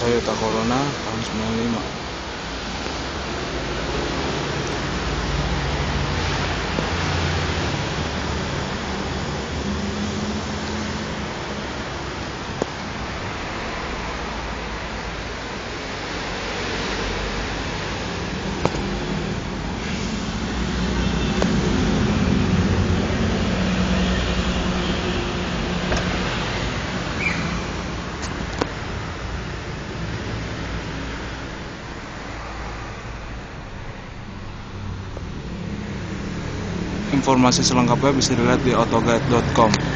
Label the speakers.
Speaker 1: Toyota Corona tahun 95. Informasi selengkapnya bisa dilihat di autoguide.com.